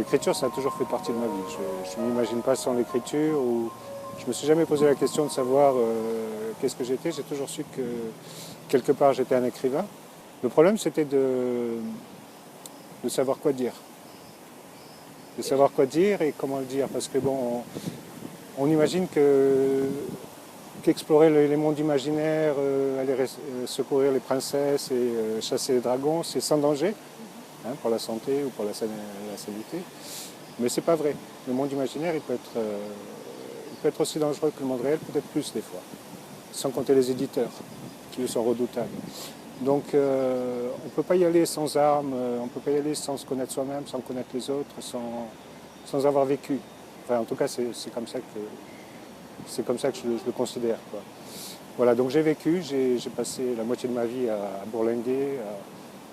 l'écriture, ça a toujours fait partie de ma vie. Je ne m'imagine pas sans l'écriture. Je ne me suis jamais posé la question de savoir qu'est-ce que j'étais. J'ai toujours su que quelque part j'étais un écrivain. Le problème, c'était de savoir quoi dire. De savoir quoi dire et comment le dire. Parce que bon, on imagine qu'explorer les mondes imaginaires, aller secourir les princesses et chasser les dragons, c'est sans danger, hein, pour la santé ou pour la sanité. Mais c'est pas vrai. Le monde imaginaire, il peut être aussi dangereux que le monde réel, peut-être plus des fois. Sans compter les éditeurs, qui sont redoutables. Donc on ne peut pas y aller sans armes, on ne peut pas y aller sans se connaître soi-même, sans connaître les autres, sans avoir vécu. Enfin, en tout cas, c'est comme ça que je le considère, quoi. Voilà, donc j'ai vécu, j'ai passé la moitié de ma vie à bourlinguer,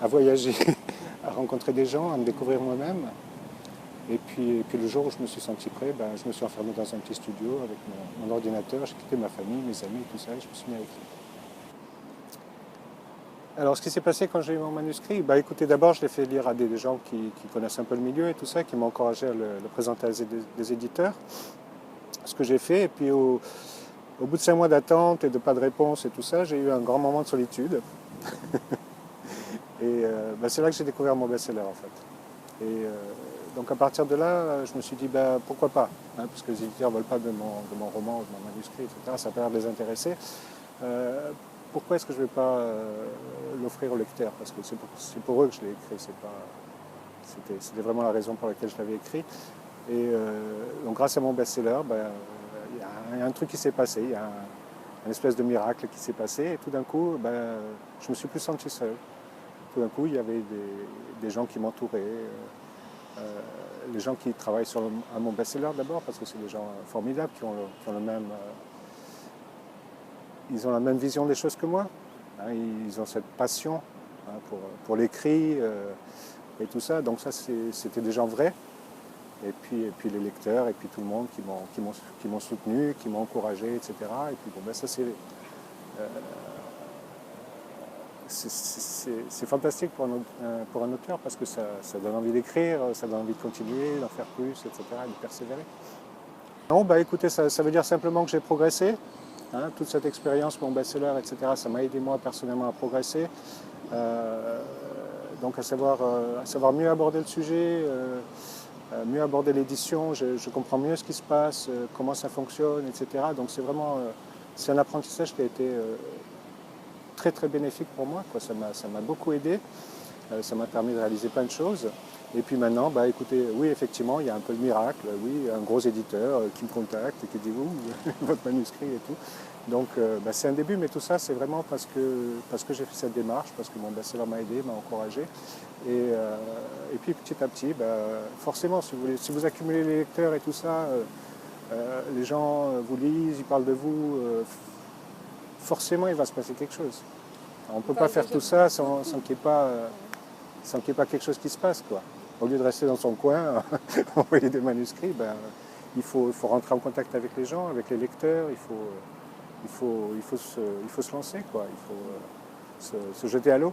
à voyager, à rencontrer des gens, à me découvrir moi-même. Et puis le jour où je me suis senti prêt, ben, je me suis enfermé dans un petit studio avec mon ordinateur, j'ai quitté ma famille, mes amis, tout ça, et je me suis mis à écrire. Alors, ce qui s'est passé quand j'ai eu mon manuscrit, bah, écoutez, d'abord, je l'ai fait lire à des gens qui connaissent un peu le milieu et tout ça, qui m'ont encouragé à le présenter à des éditeurs. Ce que j'ai fait, et puis au bout de 5 mois d'attente et de pas de réponse et tout ça, j'ai eu un grand moment de solitude. Et bah, c'est là que j'ai découvert mon best-seller, en fait. Et donc, à partir de là, je me suis dit, bah, pourquoi pas, hein, parce que les éditeurs ne veulent pas de mon roman ou de mon manuscrit, etc. Ça a l'air de les intéresser. Pourquoi est-ce que je ne vais pas l'offrir aux lecteurs? Parce que c'est pour eux que je l'ai écrit, c'était vraiment la raison pour laquelle je l'avais écrit. Et donc grâce à mon best-seller, il y a un truc qui s'est passé, il y a une espèce de miracle qui s'est passé, et tout d'un coup, je me suis plus senti seul. Tout d'un coup, il y avait des gens qui m'entouraient, les gens qui travaillent à mon best-seller d'abord, parce que c'est des gens formidables qui ont le même... Ils ont la même vision des choses que moi, hein, ils ont cette passion, hein, pour l'écrit et tout ça. Donc ça, c'était des gens vrais. Et puis les lecteurs, et puis tout le monde qui m'ont soutenu, qui m'ont encouragé, etc. Et puis bon, ça c'est fantastique pour un auteur parce que ça donne envie d'écrire, ça donne envie de continuer, d'en faire plus, etc. Et de persévérer. Non, écoutez, ça veut dire simplement que j'ai progressé. Hein, toute cette expérience, mon best-seller, etc., ça m'a aidé moi personnellement à progresser. Donc à savoir mieux aborder le sujet, mieux aborder l'édition, je comprends mieux ce qui se passe, comment ça fonctionne, etc. Donc c'est un apprentissage qui a été très très bénéfique pour moi, quoi. Ça m'a beaucoup aidé, ça m'a permis de réaliser plein de choses. Et puis maintenant, écoutez, oui, effectivement, il y a un peu le miracle, oui, un gros éditeur qui me contacte et qui dit votre manuscrit et tout. Donc c'est un début, mais tout ça, c'est vraiment parce que j'ai fait cette démarche, parce que mon best-seller m'a aidé, m'a encouragé. Et puis petit à petit, forcément, si vous accumulez les lecteurs et tout ça, les gens vous lisent, ils parlent de vous, forcément, il va se passer quelque chose. On ne peut pas faire tout ça sans qu'il n'y ait pas quelque chose qui se passe, quoi. Au lieu de rester dans son coin, envoyer des manuscrits, il faut rentrer en contact avec les gens, avec les lecteurs, il faut se lancer, quoi. Il faut se jeter à l'eau.